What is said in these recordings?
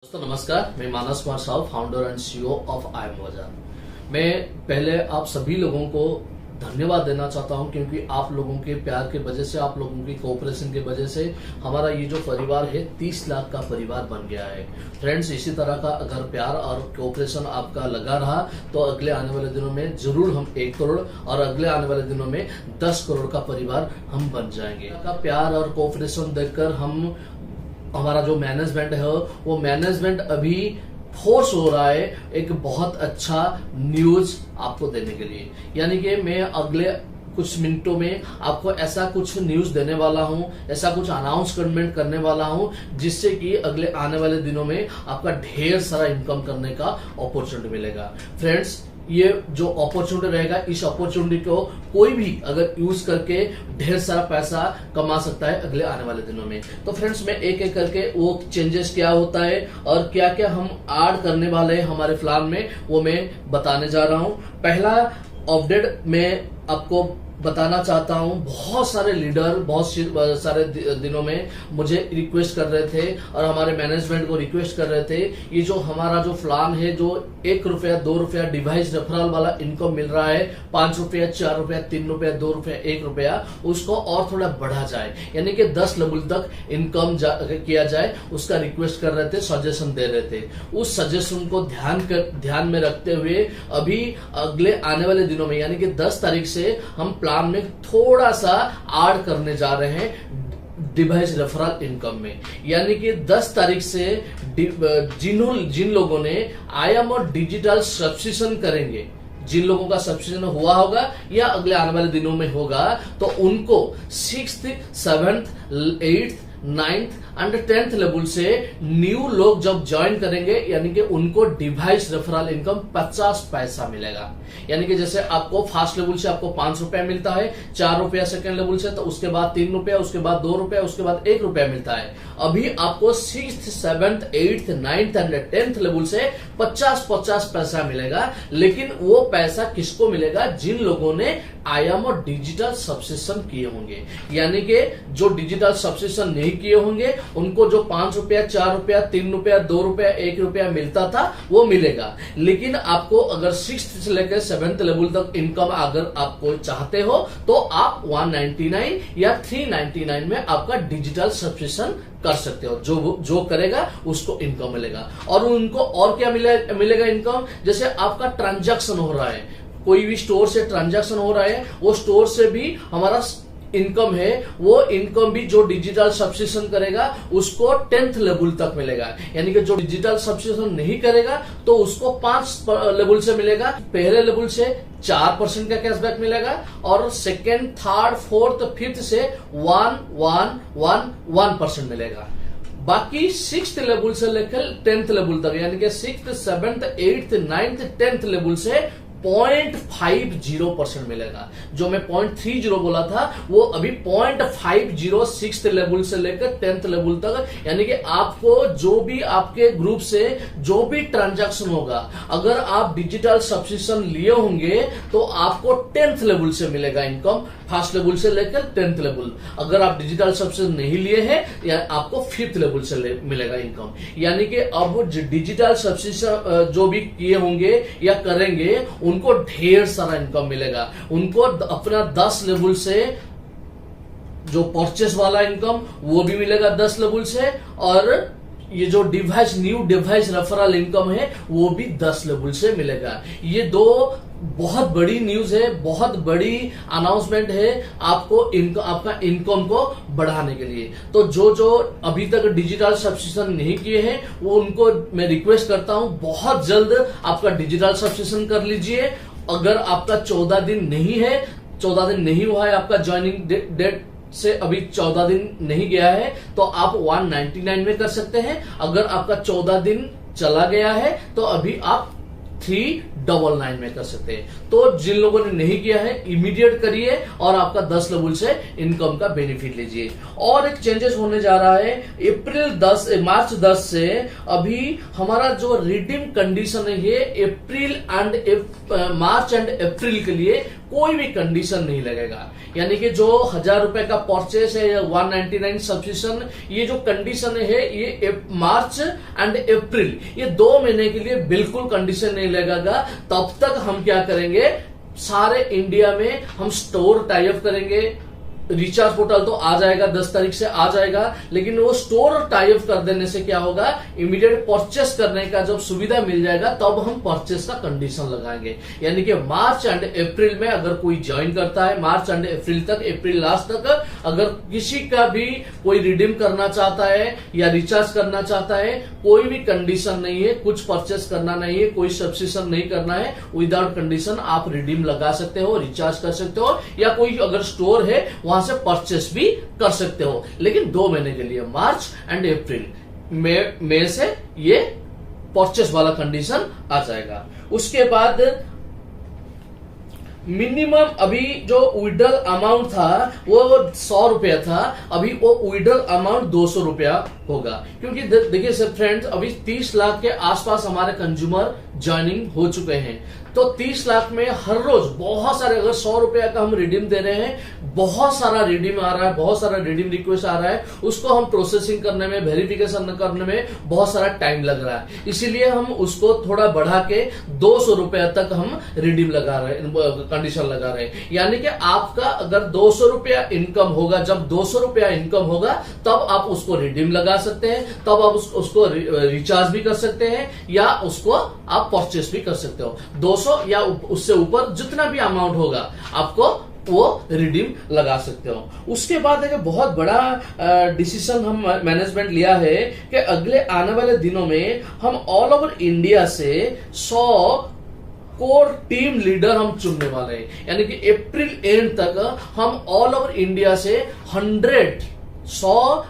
दोस्तों नमस्कार, मैं Manas Kumar Sahu, founder and CEO of IIM Bazaar. मैं पहले आप सभी लोगों को धन्यवाद देना चाहता हूं क्योंकि आप लोगों के प्यार के वजह से, आप लोगों की कोऑपरेशन के वजह से हमारा ये जो परिवार है 30 लाख का परिवार बन गया है। फ्रेंड्स, इसी तरह का अगर प्यार और कोऑपरेशन आपका लगा रहा तो अगले आने वाले दिनों में जरूर हम 1 करोड़ और अगले आने वाले दिनों में 10 करोड़ का परिवार हम बन जाएंगे। का प्यार और कोऑपरेशन देखकर हमारा जो मैनेजमेंट है वो मैनेजमेंट अभी फोर्स हो रहा है एक बहुत अच्छा न्यूज आपको देने के लिए। यानी कि मैं अगले कुछ मिनटों में आपको ऐसा कुछ न्यूज देने वाला हूं, ऐसा कुछ अनाउंसमेंट करने वाला हूं जिससे कि अगले आने वाले दिनों में आपका ढेर सारा इनकम करने का अपॉर्चुनिटी मिलेगा। फ्रेंड्स, ये जो अपॉर्चुनिटी रहेगा, इस अपॉर्चुनिटी को कोई भी अगर यूज करके ढेर सारा पैसा कमा सकता है अगले आने वाले दिनों में। तो फ्रेंड्स, मैं एक एक करके वो चेंजेस क्या होता है और क्या क्या हम ऐड करने वाले हैं हमारे प्लान में, वो मैं बताने जा रहा हूं। पहला अपडेट मैं आपको बताना चाहता हूं। बहुत सारे लीडर बहुत सारे दिनों में मुझे रिक्वेस्ट कर रहे थे और हमारे मैनेजमेंट को रिक्वेस्ट कर रहे थे, ये जो हमारा जो प्लान है, जो 1 रुपया 2 रुपया डिवाइस रेफरल वाला इनकम मिल रहा है, 5 रुपया 4 रुपया 3 रुपया 2 रुपया 1 रुपया, उसको और थोड़ा बढ़ा जाए, यानी कि 10 लेवल तक इनकम किया जाए, उसका रिक्वेस्ट कर रहे थे, सजेशन दे रहे थे। उस सजेशन को ध्यान में रखते हुए अभी अगले आने वाले दिनों में यानी कि 10 तारीख से हम प्लान में थोड़ा सा ऐड करने जा रहे हैं डिवाइस रेफरल इनकम में। यानी कि 10 तारीख से जिन लोगों ने IIM और डिजिटल सब्सक्रिप्शन करेंगे, जिन लोगों का सब्सक्रिप्शन हुआ होगा या अगले आने वाले दिनों में होगा, तो उनको 6th 7th 8th 9th and 10th level से न्यू लोग जब ज्वाइन करेंगे, यानी कि उनको डिवाइस रेफरल इनकम 50 पैसा मिलेगा। यानी कि जैसे आपको फर्स्ट लेवल से आपको 5 रुपया मिलता है, 4 रुपया सेकंड लेवल से, तो उसके बाद 3 रुपया, उसके बाद 2 रुपया, उसके बाद 1 रुपया मिलता है। अभी आपको 6th 7th 8th 9th and 10th level से 50 पैसा मिलेगा। लेकिन वो पैसा किसको मिलेगा? जिन लोगों ने IIM और डिजिटल सब्सक्रिप्शन किए होंगे। यानी कि जो डिजिटल सब्सक्रिप्शन नहीं किए होंगे उनको जो 5 रुपया 4 रुपया 3 रुपया 2 रुपया 1 रुपया मिलता था वो मिलेगा। लेकिन आपको अगर 6th से लेकर 7th लेवल तक इनकम अगर आपको चाहते हो तो आप 199 या 399 में आपका डिजिटल सब्सक्रिप्शन कर सकते हो। जो करेगा उसको इनकम मिलेगा। और उनको और क्या मिलेगा इनकम? जैसे आपका ट्रांजैक्शन हो रहा है, कोई भी स्टोर से ट्रांजैक्शन हो रहा है, वो स्टोर से भी हमारा इनकम है, वो इनकम भी जो डिजिटल सब्सक्रिप्शन करेगा उसको 10th लेवल तक मिलेगा। यानी कि जो डिजिटल सब्सक्रिप्शन नहीं करेगा तो उसको 5 लेवल से मिलेगा। पहले लेवल से 4% का कैशबैक मिलेगा और सेकेंड, थर्ड, फोर्थ, 5th से 1% मिलेगा। बाकी 6th लेवल से लेकर 10th लेवल तक, यानी कि 6th 7th 8th 9th 10th level से 0.50% मिलेगा। जो मैं 0.30 बोला था वो अभी 0.50 6th लेवल से लेकर 10th लेवल तक। यानी कि आपको जो भी आपके ग्रुप से जो भी ट्रांजैक्शन होगा, अगर आप डिजिटल सब्सक्रिप्शन लिए होंगे तो आपको 10th लेवल से मिलेगा इनकम, फर्स्ट लेवल से लेकर 10th लेवल। अगर आप डिजिटल सब्सक्रिप्शन नहीं लिए हैं या आपको 5th लेवल से मिलेगा इनकम। यानी कि अब डिजिटल सब्सक्रिप्शन जो भी किए होंगे या करेंगे उनको ढेर सारा इनकम मिलेगा। उनको अपना 10 लेवल से जो परचेस वाला इनकम वो भी मिलेगा 10 लेवल से, और ये जो न्यू डिवाइस रेफरल इनकम है वो भी 10 लेवल से मिलेगा। ये दो बहुत बड़ी न्यूज है, बहुत बड़ी अनाउंसमेंट है आपका इनकम को बढ़ाने के लिए। तो जो अभी तक डिजिटल सब्सक्रिप्शन नहीं किए हैं वो उनको मैं रिक्वेस्ट करता हूं, बहुत जल्द आपका डिजिटल सब्सक्रिप्शन कर लीजिए। अगर आपका 14 दिन नहीं है, 14 दिन नहीं हुआ है आपका ज्वाइनिंग डेट से, अभी 14 दिन नहीं गया है, तो आप 199 में कर सकते हैं। अगर आपका 14 दिन चला गया है तो अभी आप 399 में कर सकते हैं। तो जिन लोगों ने नहीं किया है इमीडिएट करिए और आपका 10 लेवल से इनकम का बेनिफिट लीजिए। और एक चेंजेस होने जा रहा है मार्च 10 से। अभी हमारा जो रिडीम कंडीशन है ये मार्च एंड अप्रैल के लिए कोई भी कंडीशन नहीं लगेगा। यानी कि जो 1000 रुपए का परचेस है या 199 सब्सक्रिप्शन, ये जो कंडीशन है ये मार्च एंड अप्रैल, ये 2 महीने के लिए बिल्कुल कंडीशन नहीं लगेगा। तब तक हम क्या करेंगे, सारे इंडिया में हम स्टोर टाई अप करेंगे। रिचार्ज पोर्टल तो आ जाएगा, 10 तारीख से आ जाएगा, लेकिन वो स्टोर टाई अप कर देने से क्या होगा, इमीडिएट परचेस करने का जब सुविधा मिल जाएगा तब हम परचेस का कंडीशन लगाएंगे। यानी कि मार्च एंड अप्रैल में अगर कोई ज्वाइन करता है, मार्च एंड अप्रैल तक, अप्रैल लास्ट तक अगर किसी का भी कोई रिडीम करना चाहता है या रिचार्ज करना चाहता है, कोई भी कंडीशन नहीं है, कुछ परचेस करना नहीं है, कोई सब्सक्रिप्शन नहीं करना है, विदाउट कंडीशन आप रिडीम लगा सकते हो, रिचार्ज कर सकते हो, या कोई अगर स्टोर है वहां से परचेस भी कर सकते हो, लेकिन 2 महीने के लिए, मार्च एंड अप्रैल में से ये परचेस वाला कंडीशन आ जाएगा। उसके बाद मिनिमम अभी जो विड्रॉल अमाउंट था वो 100 रुपया था, अभी वो विड्रॉल अमाउंट 200 रुपया होगा। क्योंकि देखिए सर फ्रेंड्स, अभी 30 लाख के आसपास हमारे कंज्यूमर ज्वाइनिंग हो चुके हैं। तो 30 लाख में हर रोज बहुत सारे, अगर 100 रुपया का हम रिडीम दे रहे हैं, बहुत सारा रिडीम आ रहा है, बहुत सारा रिडीम रिक्वेस्ट आ रहा है, उसको हम प्रोसेसिंग करने में, वेरिफिकेशन करने में बहुत सारा टाइम लग रहा है। इसीलिए हम उसको थोड़ा बढ़ा के 200 रुपया तक हम रिडीम लगा रहे हैं, कंडीशन लगा रहे हैं। यानी कि आपका अगर 200 रुपया इनकम होगा, जब 200 रुपया इनकम होगा तब आप उसको रिडीम लगा सकते हैं, तब आप उसको रिचार्ज भी कर सकते हैं, या उसको आप परचेस भी कर सकते हो। 200 या उससे ऊपर जितना भी अमाउंट होगा आपको वो रिडीम लगा सकते हो। उसके बाद एक बहुत बड़ा डिसीजन हम मैनेजमेंट लिया है कि अगले आने वाले दिनों में हम ऑल ओवर इंडिया से 100 कोर टीम लीडर हम चुनने वाले हैं। यानी कि अप्रैल एंड तक हम ऑल ओवर इंडिया से 100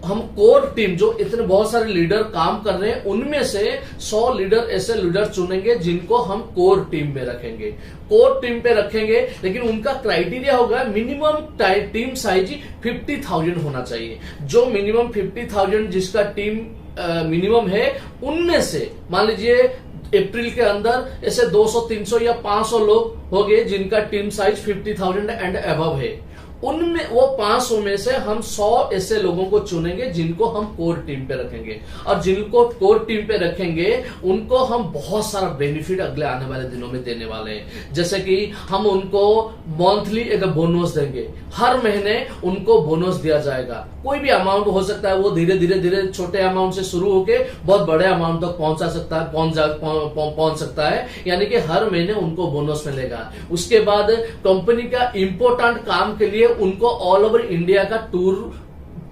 हम कोर टीम, जो इतने बहुत सारे लीडर काम कर रहे हैं, उनमें से 100 लीडर ऐसे लीडर चुनेंगे जिनको हम कोर टीम में रखेंगे। कोर टीम पे रखेंगे, लेकिन उनका क्राइटेरिया होगा मिनिमम टीम साइज 50,000 होना चाहिए। जो मिनिमम 50,000 जिसका टीम मिनिमम है, उनमें से मान लीजिए अप्रैल के अंदर ऐसे 200, 300 या 500 लोग हो गए जिनका टीम साइज 50,000 एंड अबव है। उनमें वो 500 में से हम 100 ऐसे लोगों को चुनेंगे जिनको हम कोर टीम पे रखेंगे, और जिनको कोर टीम पे रखेंगे उनको हम बहुत सारा बेनिफिट अगले आने वाले दिनों में देने वाले हैं। जैसे कि हम उनको मंथली एक बोनस देंगे, हर महीने उनको बोनस दिया जाएगा। कोई भी अमाउंट हो सकता है, वो धीरे धीरे छोटे अमाउंट से शुरू होके बहुत बड़े अमाउंट तक पहुंच सकता है। यानी कि हर महीने उनको बोनस मिलेगा। उसके बाद कंपनी का इंपोर्टेंट काम के लिए उनको ऑल ओवर इंडिया का टूर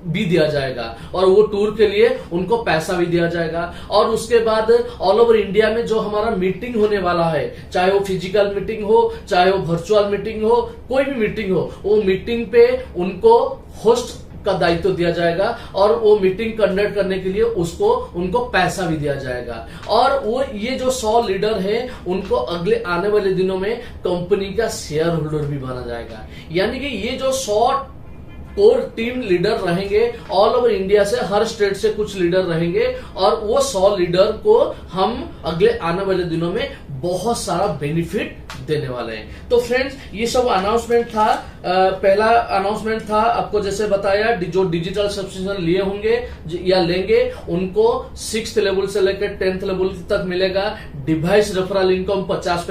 भी दिया जाएगा, और वो टूर के लिए उनको पैसा भी दिया जाएगा। और उसके बाद ऑल ओवर इंडिया में जो हमारा मीटिंग होने वाला है, चाहे वो फिजिकल मीटिंग हो, चाहे वो वर्चुअल मीटिंग हो, कोई भी मीटिंग हो, वो मीटिंग पे उनको होस्ट का दायित्व दिया जाएगा, और वो मीटिंग कंडक्ट करने के लिए उनको पैसा भी दिया जाएगा। और वो ये जो 100 लीडर है, उनको अगले आने वाले दिनों में कंपनी का शेयर होल्डर भी बना जाएगा। यानी कि ये जो 100 कोर टीम लीडर रहेंगे, ऑल ओवर इंडिया से हर स्टेट से कुछ लीडर रहेंगे, और वो 100 लीडर को हम अगले आने वाले दिनों में बहुत सारा बेनिफिट देने वाले हैं। तो फ्रेंड्स, ये सब अनाउंसमेंट था। पहला अनाउंसमेंट था आपको जैसे बताया, जो डिजिटल सब्सक्रिप्शन लिए होंगे या लेंगे उनको 6th लेवल से लेकर 10th लेवल तक मिलेगा। डिवाइस रेफरल इनकम 50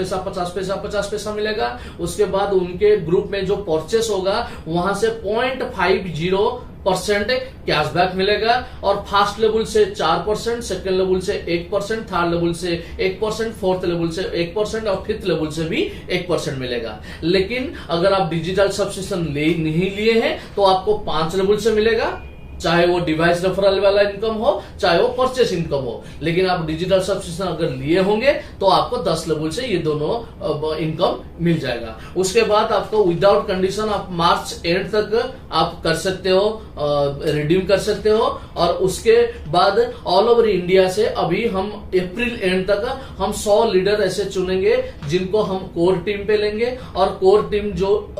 पैसा मिलेगा। उसके बाद उनके ग्रुप में जो परचेस होगा वहां से 0.50% कैशबैक मिलेगा, और फर्स्ट लेवल से 4%, सेकेंड लेवल से 1%, थर्ड लेवल से 1%, फोर्थ लेवल से 1%, और फिफ्थ लेवल से भी 1% मिलेगा। लेकिन अगर आप डिजिटल सब्सक्रिप्शन नहीं लिए हैं तो आपको 5 लेवल से मिलेगा, चाहे वो डिवाइस रेफरल वाला इनकम हो, चाहे वो परचेस इनकम हो। लेकिन आप डिजिटल सब्सक्रिप्शन अगर लिए होंगे तो आपको 10 लेवल से ये दोनों इनकम मिल जाएगा। उसके बाद आपको विदाउट कंडीशन आप मार्च एंड तक आप कर सकते हो, रिडीम कर सकते हो। और उसके बाद ऑल ओवर इंडिया से अभी हम अप्रैल एंड तक हम 100 लीडर ऐसे चुनेंगे जिनको हम कोर टीम पे लेंगे, और कोर टीम जो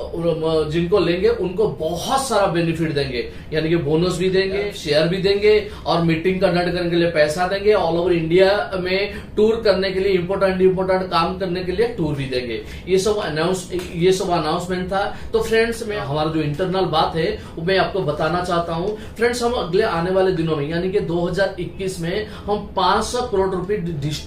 जिनको लेंगे उनको बहुत सारा बेनिफिट देंगे। यानी कि बोनस भी भी देंगे, शेयर भी देंगे और मीटिंग कंडक्ट करने के लिए पैसा देंगे। ऑल ओवर इंडिया में टूर करने के लिए, इंपोर्टेंट काम करने के लिए टूर भी देंगे। ये सब अनाउंसमेंट था। तो फ्रेंड्स, मैं हमारा जो इंटरनल बात है वो मैं आपको बताना चाहता हूँ। फ्रेंड्स, हम अगले आने वाले दिनों में यानी कि 2021 में हम 500 करोड़ रुपए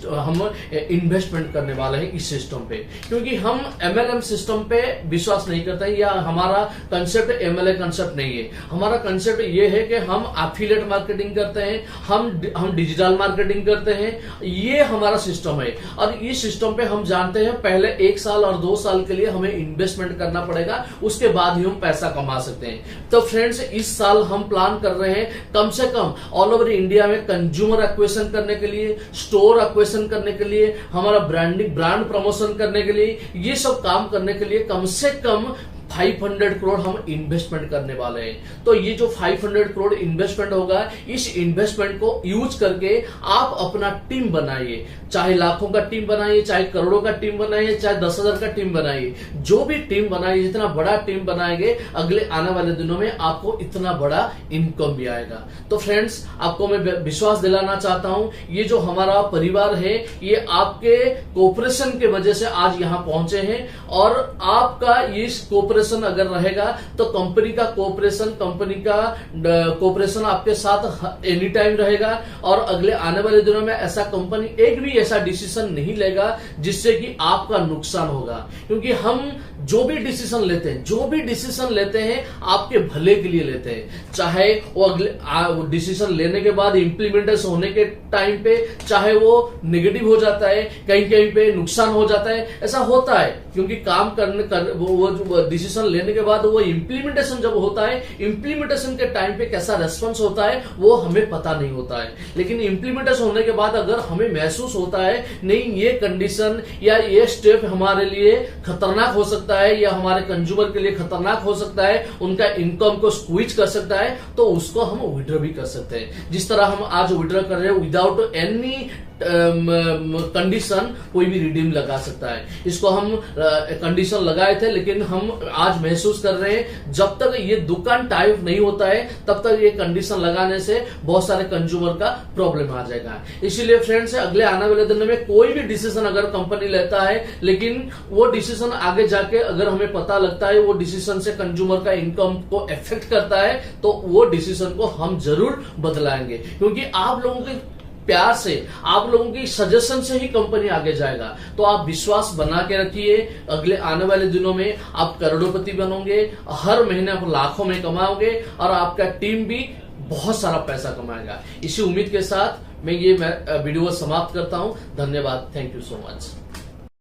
हम इन्वेस्टमेंट करने वाले हैं इस सिस्टम पे, क्योंकि हम MLM सिस्टम पे विश्वास नहीं करते हैं, या हमारा कंसेप्ट MLA कंसेप्ट नहीं है। हमारा कंसेप्ट ये है कि हम एफिलिएट मार्केटिंग करते हैं, हम डिजिटल मार्केटिंग करते हैं, ये हमारा सिस्टम है। और इस सिस्टम पे हम जानते हैं पहले 1 साल और 2 साल के लिए हमें इन्वेस्टमेंट करना पड़ेगा, उसके बाद ही हम पैसा कमा सकते हैं। तो फ्रेंड्स, इस साल हम प्लान कर रहे हैं कम से कम ऑल ओवर इंडिया में कंज्यूमर एक्विजिशन करने के लिए, स्टोर एक्विजिशन करने के लिए, हमारा ब्रांड प्रमोशन करने के लिए, ये सब काम करने के लिए कम से कम 500 करोड़ हम इन्वेस्टमेंट करने वाले हैं। तो ये जो 500 करोड़ इन्वेस्टमेंट होगा, इस इन्वेस्टमेंट को यूज करके आप अपना टीम बनाइए, चाहे लाखों का टीम बनाइए, चाहे करोड़ों का टीम बनाइए, चाहे 10,000 का टीम बनाइए। जो भी टीम बनाइए, जितना बड़ा टीम बनाएंगे, अगले आने वाले दिनों में आपको इतना बड़ा इनकम भी आएगा। तो फ्रेंड्स, आपको मैं विश्वास दिलाना चाहता हूं, ये जो हमारा परिवार है, ये आपके कोऑपरेशन की वजह से आज यहां पहुंचे हैं। और आपका ये कोऑपरेशन अगर रहेगा तो कंपनी का कोऑपरेशन आपके साथ एनी टाइम रहेगा। और अगले आने वाले दिनों में ऐसा कंपनी एक भी ऐसा डिसीजन नहीं लेगा जिससे कि आपका नुकसान होगा, क्योंकि हम जो भी डिसीजन लेते हैं आपके भले के लिए लेते हैं। चाहे वो अगले डिसीजन लेने के बाद इम्प्लीमेंटेशन होने के टाइम पे चाहे वो नेगेटिव हो जाता है, कहीं पे नुकसान हो जाता है, ऐसा होता है, क्योंकि काम वो डिसीजन लेने के बाद वो इम्प्लीमेंटेशन जब होता है, इम्प्लीमेंटेशन के टाइम पे कैसा रेस्पॉन्स होता है वो हमें पता नहीं होता है। लेकिन इम्प्लीमेंटेशन होने के बाद अगर हमें महसूस होता है नहीं, ये कंडीशन या ये स्टेप हमारे लिए खतरनाक हो सकता है या हमारे कंज्यूमर के लिए खतरनाक हो सकता है, उनका इनकम को स्क्वीज कर सकता है, तो उसको हम विड्रॉ भी कर सकते हैं। जिस तरह हम आज विड्रॉ कर रहे हैं विदाउट एनी कंडीशन, कोई भी रिडीम लगा सकता है। इसको हम कंडीशन लगाए थे, लेकिन हम आज महसूस कर रहे हैं जब तक ये दुकान टाइप नहीं होता है तब तक ये कंडीशन लगाने से बहुत सारे कंज्यूमर का प्रॉब्लम आ जाएगा। इसीलिए फ्रेंड्स, अगले आने वाले दिनों में कोई भी डिसीजन अगर कंपनी लेता है, लेकिन वो डिसीजन आगे जाके अगर हमें पता लगता है वो डिसीजन से कंज्यूमर का इनकम को इफेक्ट करता है, तो वो डिसीजन को हम जरूर बदलाएंगे, क्योंकि आप लोगों के प्यार से, आप लोगों की सजेशन से ही कंपनी आगे जाएगा। तो आप विश्वास बना के रखिए, अगले आने वाले दिनों में आप करोड़पति बनोगे, हर महीने आप लाखों में कमाओगे और आपका टीम भी बहुत सारा पैसा कमाएगा। इसी उम्मीद के साथ मैं ये वीडियो समाप्त करता हूं। धन्यवाद। Thank you so much.